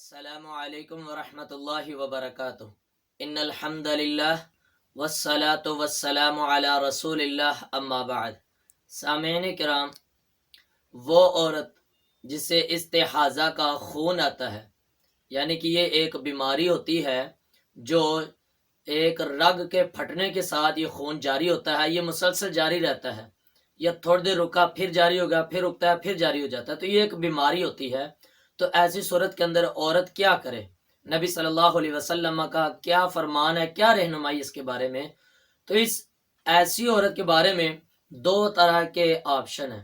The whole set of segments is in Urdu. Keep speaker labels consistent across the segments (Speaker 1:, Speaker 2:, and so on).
Speaker 1: السلام علیکم ورحمۃ اللہ وبرکاتہ ان الحمد للہ والصلاة والسلام علی رسول اللہ اما بعد۔ سامعین کرام، وہ عورت جسے استحاضہ کا خون آتا ہے، یعنی کہ یہ ایک بیماری ہوتی ہے جو ایک رگ کے پھٹنے کے ساتھ یہ خون جاری ہوتا ہے، یہ مسلسل جاری رہتا ہے، یا تھوڑی دیر رکا پھر جاری ہوگا، پھر رکتا ہے پھر جاری ہو جاتا ہے، تو یہ ایک بیماری ہوتی ہے۔ تو ایسی صورت کے اندر عورت کیا کرے؟ نبی صلی اللہ علیہ وسلم کا کیا فرمان ہے، کیا رہنمائی اس کے بارے میں؟ تو اس ایسی عورت کے بارے میں دو طرح کے آپشن ہیں۔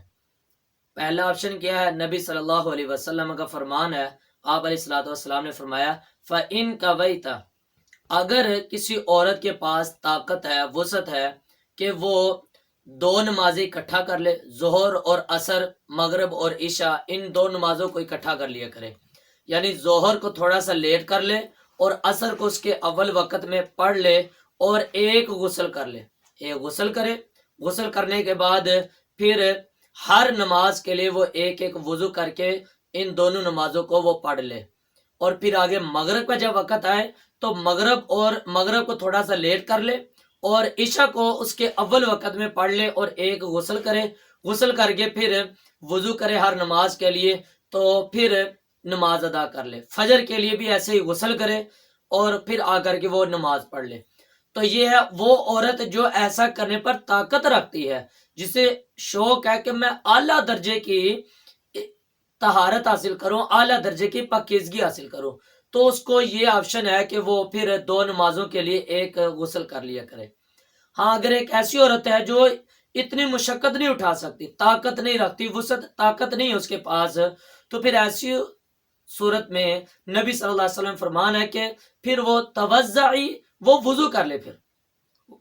Speaker 1: پہلا آپشن کیا ہے؟ نبی صلی اللہ علیہ وسلم کا فرمان ہے، آپ علیہ الصلوۃ والسلام نے فرمایا فَإِن كَوَيْتَ، اگر کسی عورت کے پاس طاقت ہے، وسعت ہے کہ وہ دو نمازیں اکٹھا کر لے، ظہر اور عصر، مغرب اور عشاء، ان دو نمازوں کو اکٹھا کر لیا کرے، یعنی ظہر کو تھوڑا سا لیٹ کر لے اور عصر کو اس کے اول وقت میں پڑھ لے اور ایک غسل کر لے، ایک غسل کرے، غسل کرنے کے بعد پھر ہر نماز کے لیے وہ ایک ایک وضو کر کے ان دونوں نمازوں کو وہ پڑھ لے، اور پھر آگے مغرب کا جب وقت آئے تو مغرب کو تھوڑا سا لیٹ کر لے اور عشاء کو اس کے اول وقت میں پڑھ لے اور ایک غسل کرے، غسل کر کے پھر وضو کرے ہر نماز کے لیے، تو پھر نماز ادا کر لے۔ فجر کے لیے بھی ایسے ہی غسل کرے اور پھر آ کر کے وہ نماز پڑھ لے۔ تو یہ ہے وہ عورت جو ایسا کرنے پر طاقت رکھتی ہے، جسے شوق ہے کہ میں اعلیٰ درجے کی طہارت حاصل کروں، اعلیٰ درجے کی پاکیزگی حاصل کروں، تو اس کو یہ آپشن ہے کہ وہ پھر دو نمازوں کے لیے ایک غسل کر لیا کرے۔ ہاں، اگر ایک ایسی عورت ہے جو اتنی مشقت نہیں اٹھا سکتی، طاقت نہیں رکھتی، وسعت طاقت نہیں ہے اس کے پاس، تو پھر ایسی صورت میں نبی صلی اللہ علیہ وسلم فرمان ہے کہ پھر وہ توضعی، وہ وضو کر لے، پھر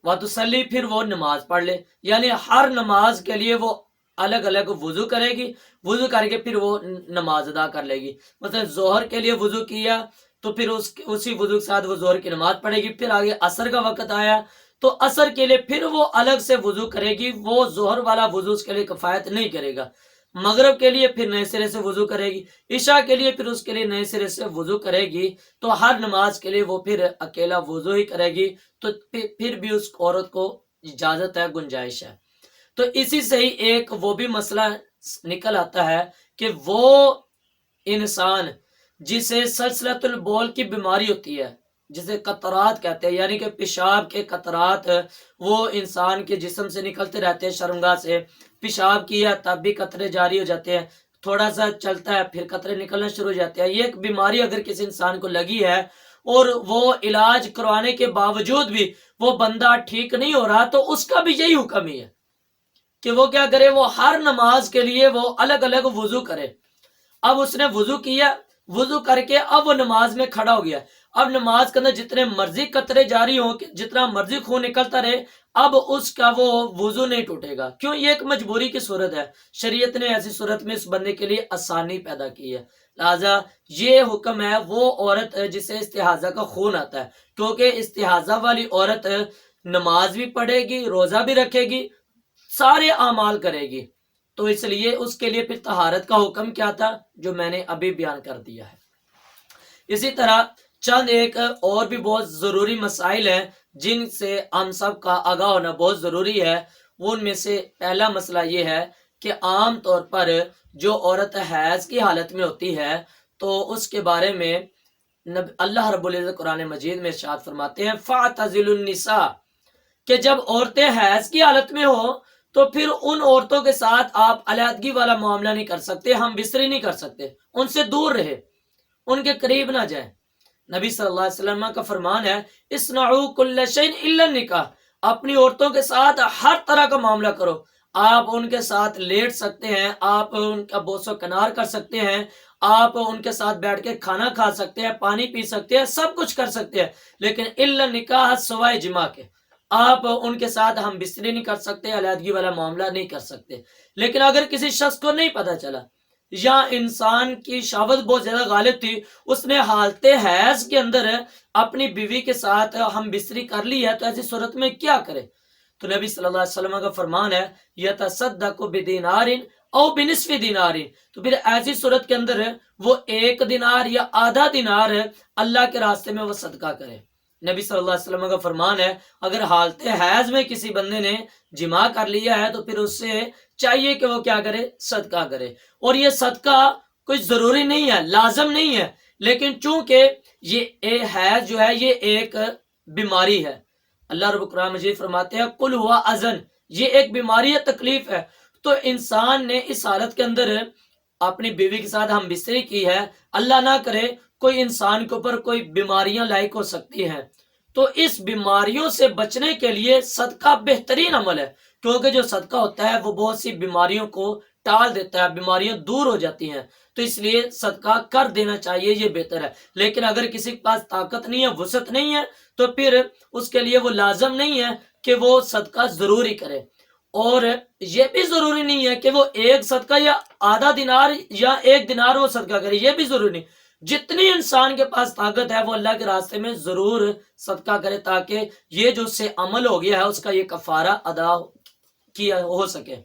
Speaker 1: وتصلی، پھر وہ نماز پڑھ لے، یعنی ہر نماز کے لیے وہ الگ الگ وضو کرے گی، وضو کر کے پھر وہ نماز ادا کر لے گی۔ مثلا ظہر کے لیے وضو کیا تو پھر اسی وضو کے ساتھ وہ ظہر کی نماز پڑھے گی، پھر آگے عصر کا وقت آیا تو عصر کے لیے پھر وہ الگ سے وضو کرے گی، وہ ظہر والا وضو اس کے لیے کفایت نہیں کرے گا۔ مغرب کے لیے پھر نئے سرے سے وضو کرے گی، عشاء کے لیے پھر اس کے لیے نئے سرے سے وضو کرے گی، تو ہر نماز کے لیے وہ پھر اکیلا وضو ہی کرے گی، تو پھر بھی اس عورت کو اجازت ہے، گنجائش ہے۔ تو اسی سے ہی ایک وہ بھی مسئلہ نکل آتا ہے کہ وہ انسان جسے سلسلۃ البول کی بیماری ہوتی ہے، جسے قطرات کہتے ہیں، یعنی کہ پیشاب کے قطرات وہ انسان کے جسم سے نکلتے رہتے ہیں، شرمگاہ سے پیشاب کیا تب بھی قطرے جاری ہو جاتے ہیں، تھوڑا سا چلتا ہے پھر قطرے نکلنا شروع ہو جاتے ہیں۔ یہ ایک بیماری اگر کسی انسان کو لگی ہے اور وہ علاج کروانے کے باوجود بھی وہ بندہ ٹھیک نہیں ہو رہا، تو اس کا بھی یہی حکم ہی ہے کہ وہ کیا کرے، وہ ہر نماز کے لیے وہ الگ الگ وضو کرے۔ اب اس نے وضو کیا، وضو کر کے اب وہ نماز میں کھڑا ہو گیا، اب نماز کے اندر جتنے مرضی قطرے جاری ہوں، جتنا مرضی خون نکلتا رہے، اب اس کا وہ وضو نہیں ٹوٹے گا، کیوں؟ یہ ایک مجبوری کی صورت ہے، شریعت نے ایسی صورت میں اس بندے کے لیے آسانی پیدا کی ہے، لہذا یہ حکم ہے وہ عورت جسے استحاضہ کا خون آتا ہے، کیونکہ استحاضہ والی عورت نماز بھی پڑھے گی، روزہ بھی رکھے گی، سارے اعمال کرے گی، تو اس لیے اس کے لیے پھر طہارت کا حکم کیا تھا جو میں نے ابھی بیان کر دیا ہے۔ اسی طرح چند ایک اور بھی بہت ضروری مسائل ہیں جن سے ہم سب کا آگاہ ہونا بہت ضروری ہے۔ ان میں سے پہلا مسئلہ یہ ہے کہ عام طور پر جو عورت حیض کی حالت میں ہوتی ہے تو اس کے بارے میں اللہ رب العزت قرآن مجید میں ارشاد فرماتے ہیں فَاعْتَزِلُوا النِّسَاءَ، کہ جب عورتیں حیض کی حالت میں ہو تو پھر ان عورتوں کے ساتھ آپ علیحدگی والا معاملہ نہیں کر سکتے، ہم بستری نہیں کر سکتے، ان سے دور رہے، ان کے قریب نہ جائیں۔ نبی صلی اللہ علیہ وسلم کا فرمان ہے اصنعوا کل شیء الا النکاح، اپنی عورتوں کے ساتھ ہر طرح کا معاملہ کرو، آپ ان کے ساتھ لیٹ سکتے ہیں، آپ ان کا بوس و کنار کر سکتے ہیں، آپ ان کے ساتھ بیٹھ کے کھانا کھا سکتے ہیں، پانی پی سکتے ہیں، سب کچھ کر سکتے ہیں، لیکن الا نکاح، سوائے جماع کے آپ ان کے ساتھ ہم بستری نہیں کر سکتے، علیحدگی والا معاملہ نہیں کر سکتے۔ لیکن اگر کسی شخص کو نہیں پتہ چلا یا انسان کی شہوت بہت زیادہ غالب تھی، اس نے حالت حیض کے اندر اپنی بیوی کے ساتھ ہم بستری کر لی ہے، تو ایسی صورت میں کیا کرے؟ تو نبی صلی اللہ علیہ وسلم کا فرمان ہے یتصدق بدینار او بنصف دینار، تو پھر ایسی صورت کے اندر وہ 1 دینار یا آدھا دینار اللہ کے راستے میں وہ صدقہ کرے۔ نبی صلی اللہ علیہ وسلم کا فرمان ہے اگر حالت حیض میں کسی بندے نے جماع کر لیا ہے تو پھر اس سے چاہیے کہ وہ کیا کرے، صدقہ کرے۔ اور یہ صدقہ کوئی ضروری نہیں ہے، لازم نہیں ہے، لیکن چونکہ یہ حیض جو ہے یہ ایک بیماری ہے، اللہ رب قرآن مجید فرماتے ہیں قل ہوا اذن، یہ ایک بیماری ہے، تکلیف ہے، تو انسان نے اس حالت کے اندر اپنی بیوی کے ساتھ ہم بستری کی ہے، اللہ نہ کرے کوئی انسان کے اوپر کوئی بیماریاں لاحق ہو سکتی ہیں، تو اس بیماریوں سے بچنے کے لیے صدقہ بہترین عمل ہے، کیونکہ جو صدقہ ہوتا ہے وہ بہت سی بیماریوں کو ٹال دیتا ہے، بیماریاں دور ہو جاتی ہیں، تو اس لیے صدقہ کر دینا چاہیے، یہ بہتر ہے۔ لیکن اگر کسی کے پاس طاقت نہیں ہے، وسعت نہیں ہے، تو پھر اس کے لیے وہ لازم نہیں ہے کہ وہ صدقہ ضروری کرے، اور یہ بھی ضروری نہیں ہے کہ وہ ایک صدقہ یا آدھا دینار یا 1 دینار وہ صدقہ کرے، یہ بھی ضروری نہیں، جتنی انسان کے پاس طاقت ہے وہ اللہ کے راستے میں ضرور صدقہ کرے، تاکہ یہ جو اس سے عمل ہو گیا ہے اس کا یہ کفارہ ادا کیا ہو سکے۔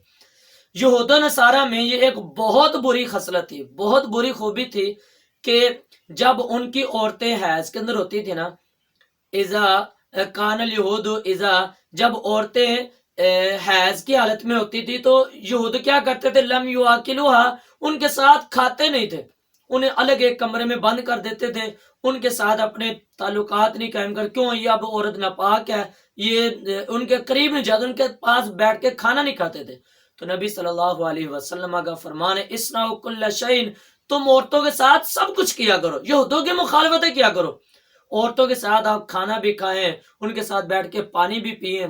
Speaker 1: یہود و نصارہ میں یہ ایک بہت بری خصلت تھی، بہت بری خوبی تھی کہ جب ان کی عورتیں حیض کے اندر ہوتی تھی نا، اذا کان الیہود اذا، جب عورتیں حیض کی حالت میں ہوتی تھی تو یہود کیا کرتے تھے، لم یواکلوہا، ان کے ساتھ کھاتے نہیں تھے، انہیں الگ ایک کمرے میں بند کر دیتے تھے، ان کے ساتھ اپنے تعلقات نہیں قائم کر، کیوں، یہ اب عورت ناپاک ہے، یہ ان کے قریب نہیں جاتے، ان کے پاس بیٹھ کے کھانا نہیں کھاتے تھے۔ تو نبی صلی اللہ علیہ وسلم کا فرمان ہے اسنعوا کل شیء، تم عورتوں کے ساتھ سب کچھ کیا کرو، یہودوں کی مخالفتیں کیا کرو، عورتوں کے ساتھ آپ کھانا بھی کھائیں، ان کے ساتھ بیٹھ کے پانی بھی پئیں،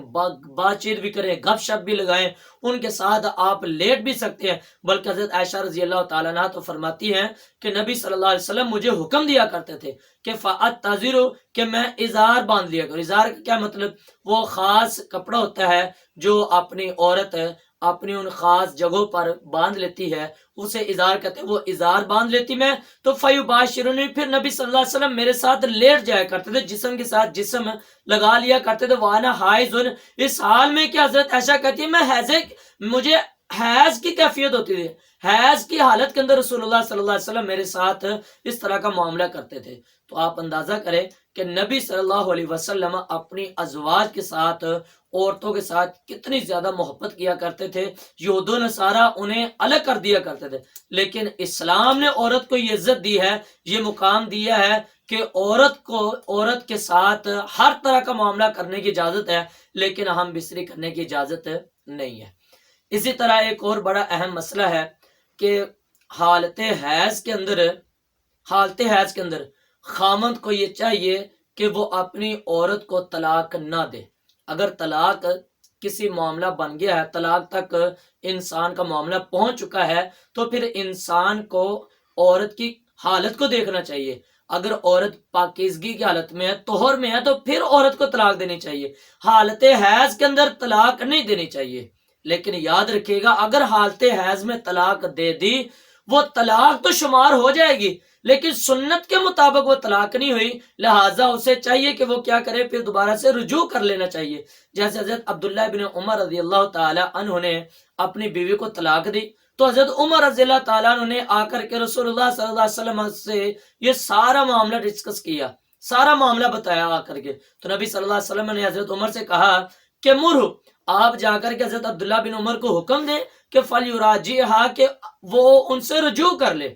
Speaker 1: بات چیت بھی کریں، گپ شپ بھی لگائیں، ان کے ساتھ آپ لیٹ بھی سکتے ہیں، بلکہ حضرت عائشہ رضی اللہ تعالیٰ عنہ تو فرماتی ہیں کہ نبی صلی اللہ علیہ وسلم مجھے حکم دیا کرتے تھے کہ فَأَتَّذِرُ، کہ میں ازار باندھ لیا کروں۔ ازار کا کیا مطلب، وہ خاص کپڑا ہوتا ہے جو اپنی عورت اپنی ان خاص جگہوں پر باندھ لیتی ہے، اسے ازار کہتے ہیں، وہ ازار باندھ لیتی میں تو فیباشرنی، پھر نبی صلی اللہ علیہ وسلم میرے ساتھ لیٹ جایا کرتے تھے، جسم کے ساتھ جسم لگا لیا کرتے تھے، وانا حائض، اس حال میں کہ حضرت عائشہ کہتی ہے میں مجھے حیض کی کیفیت ہوتی تھی، حیض کی حالت کے اندر رسول اللہ صلی اللہ علیہ وسلم میرے ساتھ اس طرح کا معاملہ کرتے تھے۔ تو آپ اندازہ کریں کہ نبی صلی اللہ علیہ وسلم اپنی ازواج کے ساتھ، عورتوں کے ساتھ کتنی زیادہ محبت کیا کرتے تھے، یہود و نصارہ انہیں الگ کر دیا کرتے تھے، لیکن اسلام نے عورت کو یہ عزت دی ہے، یہ مقام دیا ہے کہ عورت کے ساتھ ہر طرح کا معاملہ کرنے کی اجازت ہے، لیکن ہم بستری کرنے کی اجازت نہیں ہے۔ اسی طرح ایک اور بڑا اہم مسئلہ ہے کہ حالت حیض کے اندر خامند کو یہ چاہیے کہ وہ اپنی عورت کو طلاق نہ دے۔ اگر طلاق کسی معاملہ بن گیا ہے، طلاق تک انسان کا معاملہ پہنچ چکا ہے، تو پھر انسان کو عورت کی حالت کو دیکھنا چاہیے۔ اگر عورت پاکیزگی کی حالت میں ہے، طہر میں ہے، تو پھر عورت کو طلاق دینی چاہیے، حالت حیض کے اندر طلاق نہیں دینی چاہیے۔ لیکن یاد رکھیے گا اگر حالت حیض میں طلاق دے دی، وہ طلاق تو شمار ہو جائے گی، لیکن سنت کے مطابق وہ طلاق نہیں ہوئی، لہٰذا اسے چاہیے کہ وہ کیا کرے، پھر دوبارہ سے رجوع کر لینا چاہیے۔ جیسے حضرت عبداللہ بن عمر رضی اللہ تعالی عنہ نے اپنی بیوی کو طلاق دی، تو حضرت عمر رضی اللہ تعالیٰ عنہ نے آ کر کے رسول اللہ صلی اللہ علیہ وسلم سے یہ سارا معاملہ ڈسکس کیا، سارا معاملہ بتایا آ کر کے، تو نبی صلی اللہ علیہ وسلم نے حضرت عمر سے کہا کہ مرہ، آپ جا کر کے حضرت عبداللہ بن عمر کو حکم دیں کہ فلیراجعھا، کہ وہ ان سے رجوع کر لے،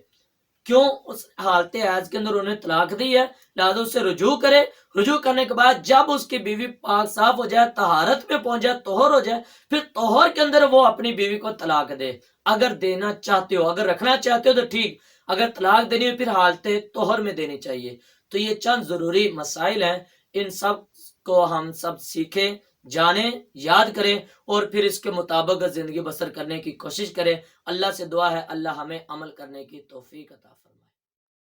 Speaker 1: کیوں، اس حالت حیض کے اندر انہیں طلاق دی ہے، لہذا اس سے رجوع کرے، رجوع کرنے کے بعد جب اس کی بیوی پاک صاف ہو جائے، طہارت میں پہنچ جائے، طہر ہو جائے، پھر طہر کے اندر وہ اپنی بیوی کو طلاق دے، اگر دینا چاہتے ہو، اگر رکھنا چاہتے ہو تو ٹھیک، اگر طلاق دینی ہے پھر حالت طہر میں دینی چاہیے۔ تو یہ چند ضروری مسائل ہیں، ان سب کو ہم سب سیکھیں، جانیں، یاد کریں، اور پھر اس کے مطابق زندگی بسر کرنے کی کوشش کریں۔ اللہ سے دعا ہے اللہ ہمیں عمل کرنے کی توفیق عطا فرمائے۔